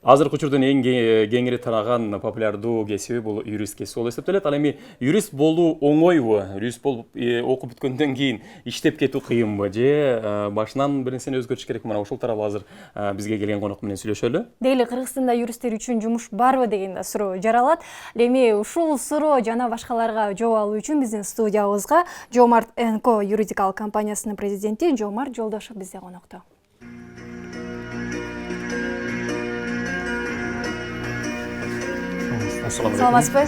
Азыркы учурдун эң кеңири тараган популярдуу кесиби бул юрист кесиби болуп эсептелет. Ал эми юрист болуу оңойбу? Юрист болуп окуп бүткөндөн кийин иштеп кетүү кыйынбы? Же башынан бир нерсени өзгөртүш керекпи? Мына ушул тууралуу азыр бизге келген конок менен сүйлөшөлү. Дейли Кыргызстанда юристтер үчүн жумуш барбы деген да суроо жаралат. Эми ушул суроо жана башкаларга жооп алуу үчүн биздин студиябызга Жомарт & Co юридикалык компаниясынын президенти Жомарт Жолдошов бизде конокто. Саламатсызбы?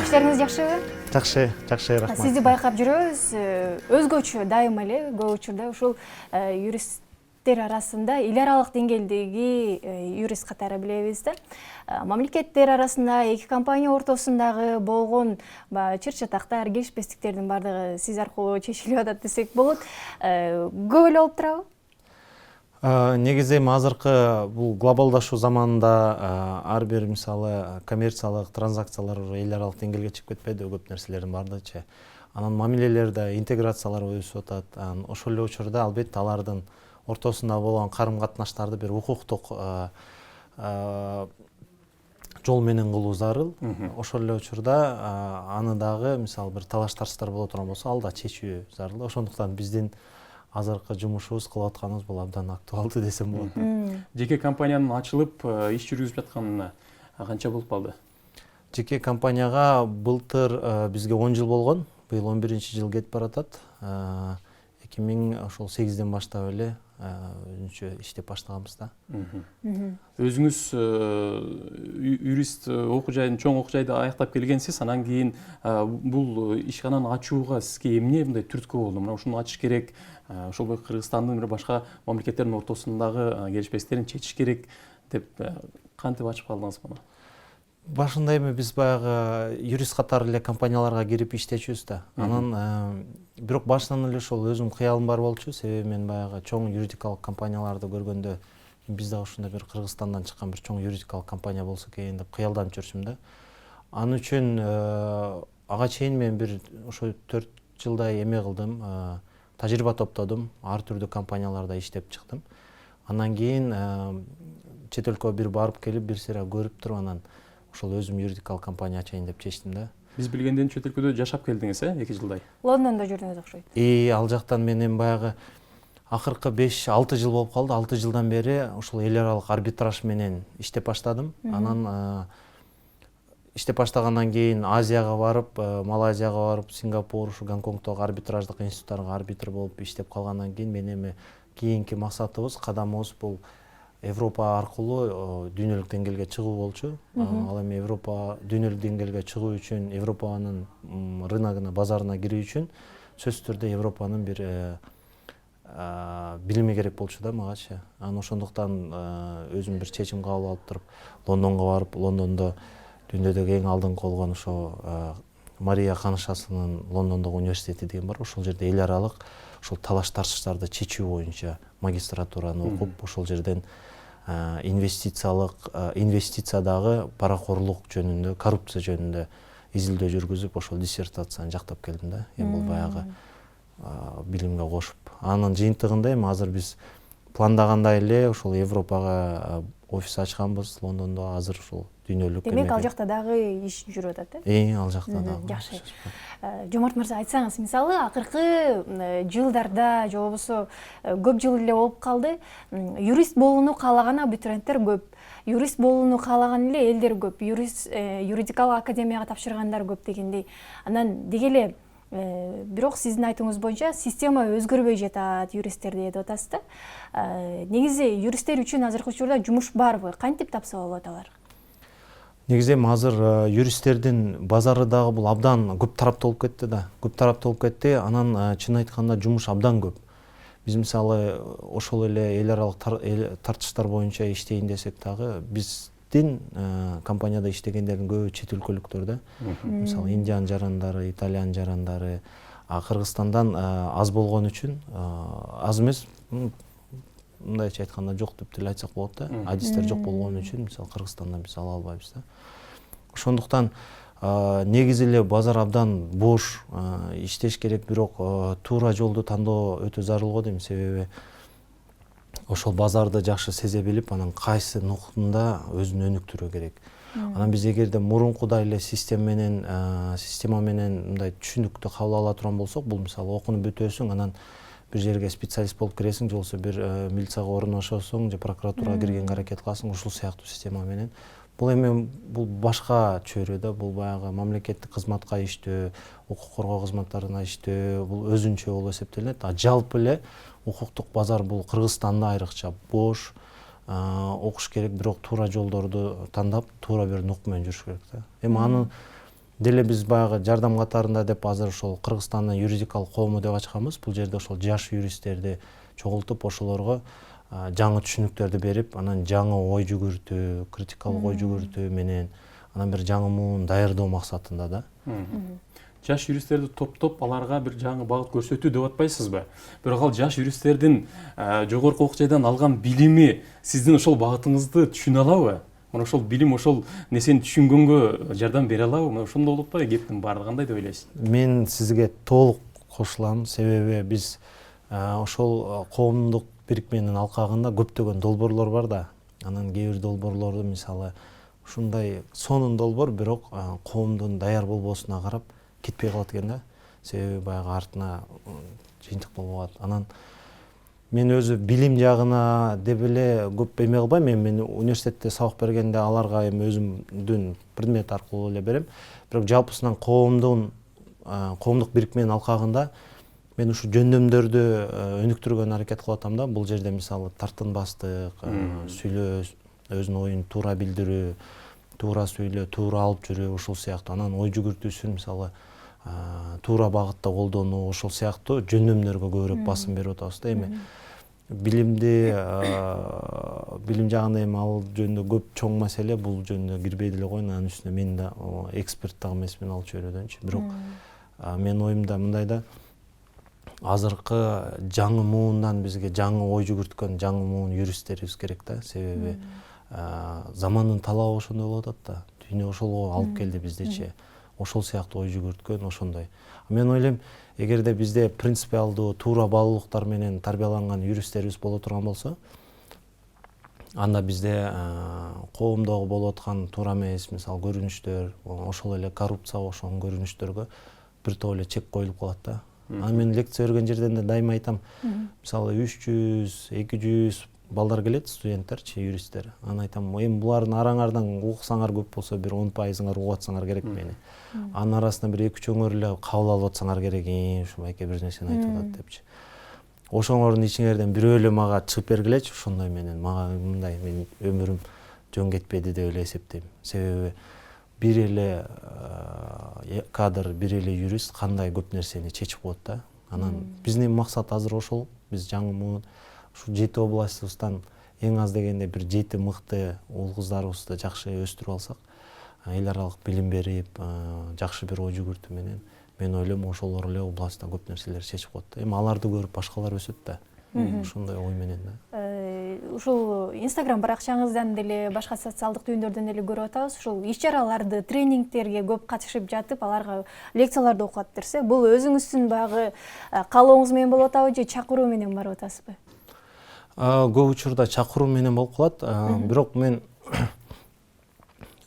Иштериңиз жакшыбы? Жакшы, рахмат. Сизди байкап жүрөбүз. Өзгөчө дайыма эле көп учурда ушул юристтер арасында эл аралык деңгээлдеги юрист катары билебиз да. Мамлекеттер арасында эки компания ортосундагы болгон чыр-чатактар, келишпестиктердин бардыгы сиз аркылуу чечилип атат десек болот. Көп эле болуп турабы? Негизи азыркы бул глобалдашуу заманында ар бир мисалы коммерциялык транзакциялар эл аралык деңгээлге чыгып кетпеди, көп нерселердин бардыгычы. Анан мамилелерде интеграциялар өсүп атат. Ошол эле учурда албетте алардын ортосунда болгон карым-катнаштарды бир укуктук жол менен кылуу зарыл. Ошол эле учурда аны дагы мисалы бир талаш-тартыштар боло турган болсо, ал да чечүү зарыл. Ошондуктан биздин азыркы жумушубуз кылып атканыбыз бул абдан актуалдуу десем болот. Жеке компаниянын ачылып иш жүргүзүп жатканына канча болуп калды? Жеке компанияга былтыр бизге 10 жыл болгон. Быйыл 11-жыл кетип баратат. 2008-ден баштап эле өзүнчө иштеп баштаганбыз да. Өзүңүз юрист окуу жайын, чоң окуу жайды аяктап келгенсиз, анан кийин бул ишкананы ачууга сизге эмне мындай түрткү болду? Мына ушуну ачыш керек, ошол Кыргызстандын бир башка мамлекеттердин ортосундагы келишпестиктерин чечиш керек деп кантип ачып калдыңыз муну? Башында эми биз баягы юрист катары эле компанияларга кирип иштечүбүз да. Анан бирок башынан эле ошол өзүм кыялым бар болчу. Себеби мен баягы чоң юридикалык компанияларды көргөндө биз да ушундай бир Кыргызстандан чыккан бир чоң юридикалык компания болсо экен деп кыялданып жүрчүм да. Аны үчүн ага чейин мен бир ошо 4 жылдай эме кылдым, тажрыйба топтодум, ар түрдүү компанияларда иштеп чыктым. Андан кийин чет өлкөгө бир барып келип, бир сыйра көрүп туруп, анан ошол өзүм юридикалык компания ачайын деп чечтим да. Биз билгенден чет өлкөдө жашап келдиңиз, 2 жылдай. Лондондо жүрдүңүз окшойт. Ал жактан мен эми баягы акыркы 5-6 жыл болуп калды. 6 жылдан бери ошол эл аралык арбитраж менен иштеп баштадым. Анан иштеп баштагандан кийин Азияга барып, Малайзияга барып, Сингапур, ушу Гонконгдогу арбитраждык институттарга арбитр болуп иштеп калгандан кийин мен эми кийинки максатыбыз, кадамыбыз бул Европа аркылуу дүйнөлүк деңгээлге чыгуу болчу. Ал эми Европа дүйнөлүк деңгээлге чыгуу үчүн, Европанын рыногуна, базарына кирүү үчүн сөзсүз түрдө Европанын бир билими керек болчу да магачы. Анан ошондуктан өзүм бир чечим кабыл алып туруп, Лондонго барып, Лондондо дүйнөдөгү эң алдыңкы болгон ошо Мария Канышасынын Лондондогу университети деген бар. Ошол жерде эл аралык ошол талаш-тартыштарды чечүү боюнча магистратураны окуп, ошол жерден инвестициядагы паракорлук жөнүндө, коррупция жөнүндө изилдөө жүргүзүп, ошол диссертацияны жактап келдим да. Эми бул баягы билимге кошуп. Анын жыйынтыгында эми азыр биз пландагандай эле ошол Европага офис ачканбыз Лондондо. Азыр ошол дүйнөлүк. Демек ал жакта дагы иш жүрүп атат, ал жакта дагы. Жакшы. Жомарт мырза, айтсаңыз, мисалы акыркы жылдарда же болбосо көп жыл эле болуп калды, юрист болууну каалаган абитуриенттер көп, юрист болууну каалаган эле элдер көп, юридикалык академияга тапшыргандар көп дегендей. Анан деги эле бирок сиздин айтууңуз боюнча система өзгөрбөй жатат юристтерди деп атасыз да. Негизи юристтер үчүн азыркы учурда жумуш барбы? Кантип тапса болот алар? Негизи азыр юристтердин базары дагы бул абдан көп тараптуу болуп кетти да. Көп тараптуу болуп кетти. Анан чын айтканда жумуш абдан көп. Биз мисалы ошол эле эл аралык тартыштар боюнча иштейин десек дагы биздин компанияда иштегендердин көбү чет өлкөлүктөр да. Мисалы Индиянын жарандары, Италиянын жарандары, Кыргызстандан аз болгон үчүн, аз эмес, мындайча айтканда жок деп деле айтсак болот да. Адистер жок болгон үчүн мисалы Кыргызстандан биз ала албайбыз да. Ошондуктан негизи эле базар абдан бош, иштеш керек, бирок туура жолду тандоо өтө зарыл го дейм. Себеби ошол базарды жакшы сезе билип, анан кайсы нуктада өзүн өнүктүрүү керек. Анан биз эгерде мурункудай эле система менен мындай түшүнүктүү кабыл ала турган болсок, бул мисалы окунуп бүтөсүң, анан бир жерге специалист болуп киресиң, же болбосо бир милицияга орношосуң, же прокуратурага киргенге аракет кыласың, ушул сыяктуу система менен. Бул эми бул башка чөйрө да, бул баягы мамлекеттик кызматка иштөө, укук коргоо кызматтарына иштөө, бул өзүнчө болуп эсептелет. Жалпы эле укуктук базар бул Кыргызстанда айрыкча бош, окуш керек, бирок туура жолдорду тандап, туура бир нук менен жүрүш керек да. Эми аны деле биз баягы жардам катарында деп азыр ошол Кыргызстандын юридикалык коому деп ачканбыз. Бул жерде ошол жаш юристтерди чогултуп, ошолорго жаңы түшүнүктөрдү берип, анан жаңы ой жүгүртүү, критикалык ой жүгүртүү менен анан бир жаңы муун даярдоо максатында да. Жаш юристтерди топтоп, аларга бир жаңы багыт көрсөтүү деп атпайсызбы? Бирок ал жаш юристтердин жогорку окуу жайдан алган билими сиздин ошол багытыңызды түшүнө алабы? Мына ошол билим, ошол нерсени түшүнгөнгө жардам бере алабы? Мына ошондой болуп атпайбы кептин баары? Кандай деп ойлойсуз? Мен сизге толук кошулам, себеби биз ошол коомдук бирикменин алкагында көптөгөн долбоорлор бар да. Анан кээ бир долбоорлорду мисалы ушундай сонун долбоор, бирок коомдун даяр болбоосуна карап кетпей калат экен да. Себеби баягы артына жыйынтык болуп калат. Анан мен өзү билим жагына деп эле көп эме кылбайм. Мен университетте сабак бергенде аларга эми өзүмдүн предмет аркылуу эле берем. Бирок жалпысынан коомдук бирикменин алкагында мен ушу жөндөмдөрдү өнүктүргөнгө аракет кылып атам да. Бул жерде мисалы тартынбастык, сүйлөө, өзүнүн оюн туура билдирүү, туура сүйлөө, туура алып жүрүү, ушул сыяктуу. Анан ой жүгүртүүсүн мисалы туура багытта колдонуу, ошол сыяктуу жөндөмдөргө көбүрөөк басым берип атабыз да. Эми билимди билим жагында эми ал жөнүндө көп чоң маселе, бул жөнүндө кирбей деле коеюн. Анын үстүнө мен да эксперт дагы эмесмин ал чөйрөдөнчү. Бирок менин оюмда мындай да, азыркы жаңы муундан бизге жаңы ой жүгүрткөн жаңы муун юристтерибиз керек да. Себеби замандын талабы ошондой болуп атат да. Дүйнө ошолго алып келди биздичи. Ошол сыяктуу ой жүгүрткөн ошондой. Мен ойлойм, эгерде бизде принципиалдуу, туура баалуулуктар менен тарбияланган юристтерибиз боло турган болсо, анда бизде коомдогу болуп аткан туура эмес, мисалы көрүнүштөр, ошол эле коррупцияга окшогон көрүнүштөргө бир топ эле чек коюлуп калат да. Анан мен лекция берген жерден да дайыма айтам, мисалы 300, 200 балдар келет, студенттерчи, юристтер. Анан айтам, эми булардын араңардан уксаңар көп болсо бир 10%-ыңар угуп атсаңар керек мени. Анын арасында бир 2-3-өңөр эле кабыл алып атсаңар керек, ушул байке бир нерсени айтып атат депчи. Ошоңордун ичиңерден бирөө эле мага чыгып бергилечи, ошондой менен мага мындай менин өмүрүм жөн кетпеди деп эле эсептейм. Себеби бир эле кадр, бир эле юрист кандай көп нерсени чечип коет да. Анан биздин максат азыр ошол. Биз жаңы муун ушу 7 областыбыздан эң аз дегенде бир 7 мыкты уул кыздарыбызды жакшы өстүрүп алсак, эл аралык билим берип, жакшы бир ой жүгүртүү менен, мен ойлойм ошолор эле областта көп нерселерди чечип коет да. Эми аларды көрүп башкалар өсөт да. Ошондой ой менен да. Ушул Instagram баракчаңыздан деле, башка социалдык түйүндөрдөн деле көрүп атабыз. Ушул иш-чараларды, тренингтерге көп катышып жатып, аларга лекцияларды окуп атыптырсыз. Бул өзүңүздүн баягы каалооңуз менен болуп атабы же чакыруу менен барып атасызбы? Көп учурда чакыруу менен болуп калат. Бирок мен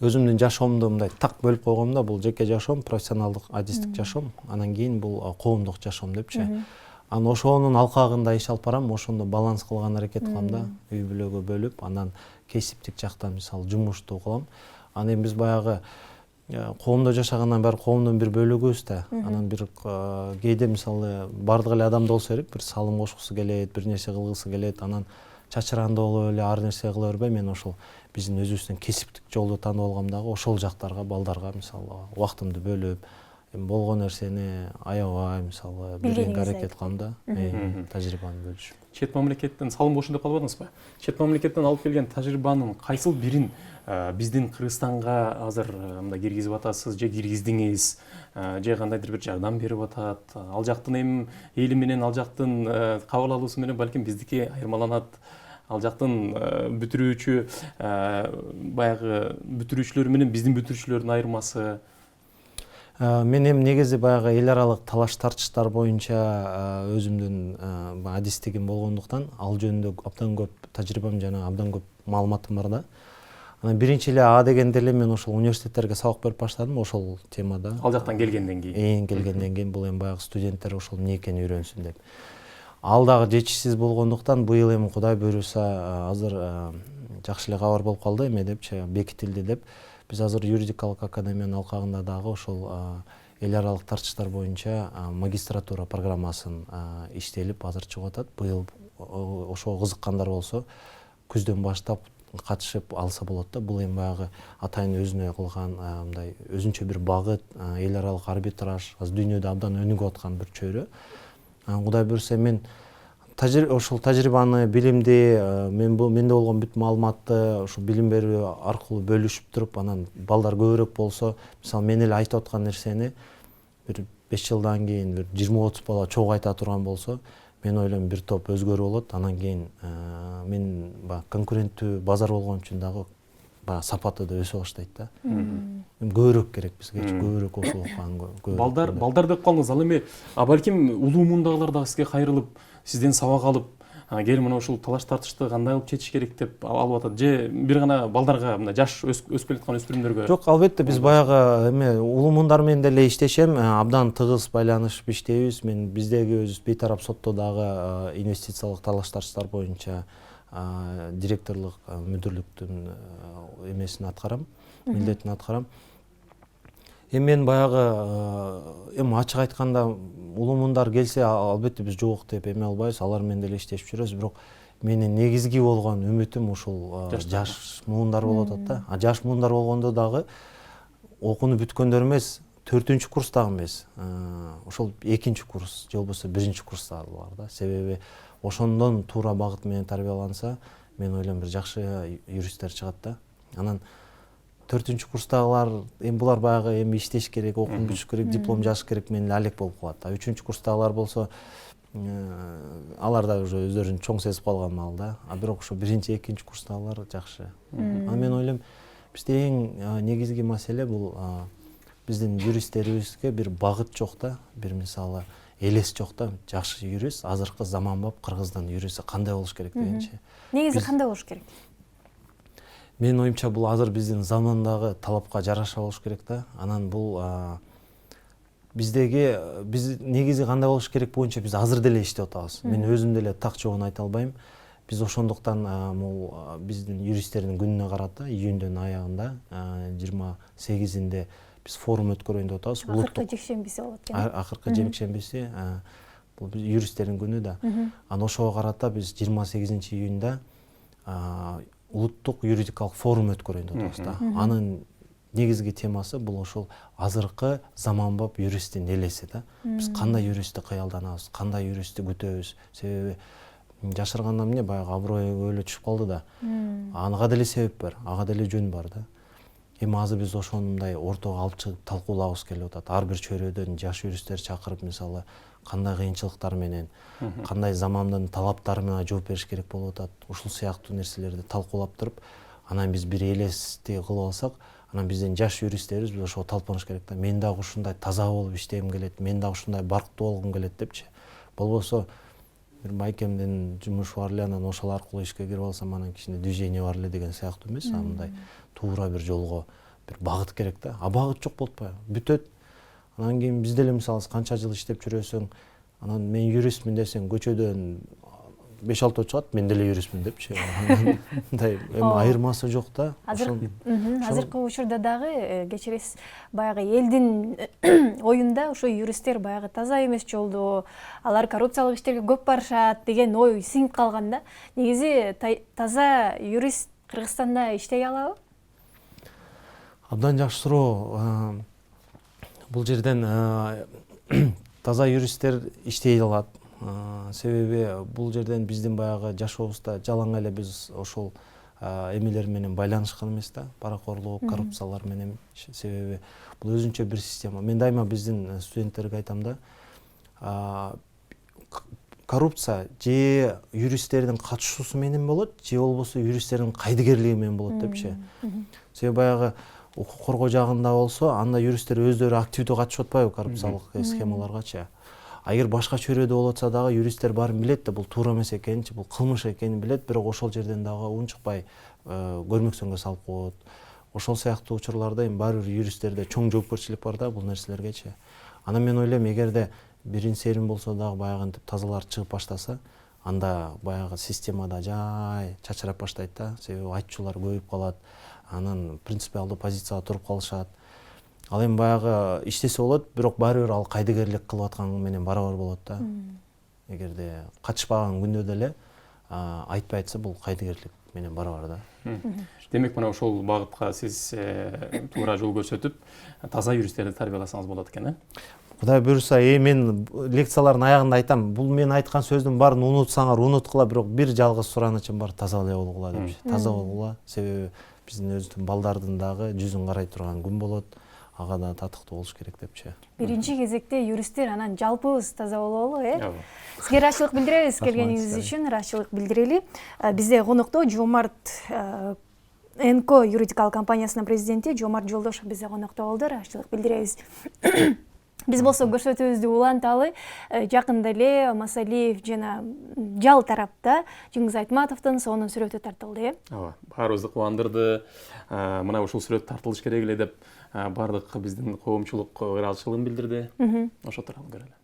өзүмдүн жашоомду мындай так бөлүп койгом да. Бул жеке жашоом, профессионалдык, адистик жашоом, анан кийин бул коомдук жашоом депчи. Анан ошонун алкагында иш алып барам, ошондо баланс кылган аракет кылам да. Үй бүлөгө бөлүп, анан кесиптик жактан мисалы жумушту кылам. Анан биз баягы коомдо жашагандан бери коомдун бир бөлүгүбүз да. Анан бир кээде мисалы бардык эле адамда болсо керек, бир салым кошкусу келет, бир нерсе кылгысы келет, анан чачырандуу болуп эле ар нерсе кыла бербей, мен ошол биздин өзүбүздүн кесиптик жолду тандап алгам дагы, ошол жактарга балдарга мисалы убактымды бөлүп, болгон нерсени аябай мисалы бергенге аракет кылам да. Тажрыйбаны бөлүшүп. Чет мамлекеттен салым кошуу деп калбадыңызбы? Чет мамлекеттен алып келген тажрыйбанын кайсыл бирин биздин Кыргызстанга азыр мындай киргизип атасыз, же киргиздиңиз, же кандайдыр бир жардам берип атат? Ал жактын эми эли менен, ал жактын кабыл алуусу менен балким биздики айырмаланат. Ал жактын бүтүрүүчү баягы бүтүрүүчүлөр менен биздин бүтүрүүчүлөрдүн айырмасы. Мен эми негизи баягы эл аралык талаш тартыштар боюнча өзүмдүн адистигим болгондуктан ал жөнүндө абдан көп тажрыйбам жана абдан көп маалыматым бар да. Анан биринчи эле А дегенде эле мен ошол университеттерге сабак берип баштадым ошол темада. Ал жактан келгенден кийин. Келгенден кийин бул эми баягы студенттер ошол эмне экенин үйрөнсүн деп. Ал дагы жетишсиз болгондуктан быйыл эми Кудай буйруса азыр жакшы эле кабар болуп калды эме депчи бекитилди деп. Биз азыр юридикалык академиянын алкагында дагы ошол эл аралык тартыштар боюнча магистратура программасын иштелип азыр чыгып атат. Быйыл ошого кызыккандар болсо күздөн баштап катышып алса болот да. Бул эми баягы атайын өзүнө кылган мындай өзүнчө бир багыт, эл аралык арбитраж, азыр дүйнөдө абдан өнүгүп аткан бир чөйрө. Кудай буйруса мен ошол тажрыйбаны, билимди, менде болгон бүт маалыматты ошо билим берүү аркылуу бөлүшүп туруп, анан балдар көбүрөөк болсо, мисалы мен эле айтып аткан нерсени бир 5 жылдан кийин бир 20-30 бала чогуу айта турган болсо, мен ойлойм бир топ өзгөрүү болот. Анан кийин мен конкуренттүү базар болгон үчүн дагы сапаты да өсө баштайт да. Көбүрөөк керек бизгечи, көбүрөөк окуу окуган. Балдар деп калдыңыз. Ал эми балким улуу мундагылар дагы сизге кайрылып, сизден сабак алып, кел мына ушул талаш тартышты кандай кылып чечиш керек деп алып атат. Же бир гана балдарга, мына жаш өсүп келаткан өспүрүмдөргө? Жок, албетте биз баягы эме улуу мундар менен деле иштешем, абдан тыгыз байланышып иштейбиз. Мен биздеги өзүбүз бейтарап сотто дагы инвестициялык талаш тартыштар боюнча директорлук мүдүрлүктүн эмесин аткарам, милдетин аткарам. Эми мен баягы эми ачык айтканда улуу мундар келсе албетте биз жок деп эме албайбыз, алар менен деле иштешип жүрөбүз, бирок менин негизги болгон үмүтүм ушул жаш муундар болуп атат да. Жаш муундар болгондо дагы окууну бүткөндөр эмес, 4-курс дагы эмес, ошол 2-курс же болбосо 1-курста бар да. Себеби ошондон туура багыт менен тарбияланса, мен ойлойм бир жакшы юристтер чыгат да. Анан 4-курстагылар эми булар баягы эми иштеш керек, окууну бүтүш керек, диплом жазыш керек менен алек болуп калат. 3-курстагылар болсо алар да уже өздөрүн чоң сезип калган маал да. Бирок ошо 1-2-курстагылар жакшы. Анан мен ойлойм бизде эң негизги маселе бул биздин юристтерибизге бир багыт жок да, бир мисалы элес жок да. Жакшы юрист, азыркы заманбап кыргыздын юристи кандай болуш керек дегенчи. Негизи кандай болуш керек? Менин оюмча бул азыр биздин замандагы талапка жараша болуш керек да. Анан бул биз негизи кандай болуш керек боюнча биз азыр деле иштеп атабыз. Мен өзүм деле так жоон айта албайм. Биз ошондуктан бул биздин юристтердин күнүнө карата июндүн аягында 28-инде биз форум өткөрөйүн деп атабыз. Акыркы жекшембиси болот экен. Акыркы жекшембиси бул юристтердин күнү да. Анан ошого карата биз 28-июнда улуттук юридикалык форум өткөрөйүн деп атабыз да. Анын негизги темасы бул ошол азыркы заманбап юристтин элеси да. Биз кандай юристти кыялданабыз, кандай юристти күтөбүз. Себеби жашырганда эмне баягы аброй эле түшүп калды да. Ага деле себеп бар, ага деле жөн бар да. Эми азыр биз ошондой ортого алып чыгып талкуулагыбыз келип атат. Ар бир чөйрөдөн жаш юристтер чакырып, мисалы, кандай кыйынчылыктар менен, кандай замандын талаптары менен жооп бериш керек болуп атат. Ушул сыяктуу нерселерди талкуулап туруп, анан биз бир элести кылып алсак, анан биздин жаш юристтерибиз биз ошого талпыныш керек да. Мен дагы ушундай таза болуп иштегим келет, мен дагы ушундай барктуу болгум келет депчи. Болбосо бир байкемдин жумушу бар эле, анан ошол аркылуу ишке кирип алсам, анан кичине движение бар эле деген сыяктуу эмес, мындай туура бир жолго бир багыт керек да. Багыт жок болуп атпайбы? Бүтөт. Анан кийин биз деле мисалы канча жыл иштеп жүрөсүң, анан мен юристмин десең, көчөдөн 5-6 чыгат, мен деле юристмин депчи. Мындай эми айырмасы жок да. Азыркы учурда дагы кечиресиз, баягы элдин оюнда ошо юристтер баягы таза эмес жолдо, алар коррупциялык иштерге көп барышат деген ой сиңип калган да. Негизи таза юрист Кыргызстанда иштей алабы? Абдан жакшы суроо. Бул жерден таза юристтер иштей алат. Себеби бул жерден биздин баягы жашообузда жалаң эле биз ошол эмелер менен байланышкан эмес да, паракорлук, коррупциялар менен. Себеби бул өзүнчө бир система. Мен дайыма биздин студенттерге айтам да, коррупция же юристтердин катышуусу менен болот, же болбосо юристтердин кайдыгерлиги менен болот депчи. Себеби баягы укук коргоо жагында болсо анда юристтер өздөрү активдүү катышып атпайбы коррупциялык схемаларгачы. Эгер башка чөйрөдө болуп атса дагы юристтер баарын билет да, бул туура эмес экенинчи, бул кылмыш экенин билет, бирок ошол жерден дагы унчукпай көрмөксөнгө салып коет. Ошол сыяктуу учурларда эми баары бир юристтерде чоң жоопкерчилик бар да бул нерселергечи. Анан мен ойлойм, эгерде бирин серин болсо дагы баягынтип тазалар чыгып баштаса, анда баягы системада жай чачырап баштайт да, себеби айтчулар көбөйүп калат, анан принципиалдуу позицияга туруп калышат. Ал эми баягы иштесе болот, бирок баары бир ал кайдыгерлик кылып аткан менен барабар болот да. Эгерде катышпаган күндө деле айтпай айтса, бул кайдыгерлик менен барабар да. Демек мына ошол багытка сиз туура жол көрсөтүп, таза юристтерди тарбияласаңыз болот экен, э? Кудай буюрса, мен лекциялардын аягында айтам, бул мен айткан сөздүн баарын унутсаңар унуткула, бирок бир жалгыз суранычым бар, таза эле болгула депчи. Таза болгула, себеби биздин өзүбүздүн балдардын дагы жүзүн карай турган күн болот. Ага да татыктуу болуш керек депчи. Биринчи кезекте юристтер анан жалпыбыз таза бололу, Сизге ыраазычылык билдиребиз, келгениңиз үчүн ыраазычылык билдирели. Бизде конокто Жомарт НК юридикалык компаниясынын президенти Жомарт Жолдошов бизде конокто болду, ыраазычылык билдиребиз. Биз болсо көрсөтүүбүздү уланталы, жакында эле Масалиев жана Жал тарапта Жеңиз Айтматовдун сонун сүрөтү тартылды, Ооба, баарыбызды кубандырды. Мына ушул сүрөт тартылыш керек эле деп бардык биздин коомчулук ыраазычылыгын билдирди. Ошо тууралуу көрөлү.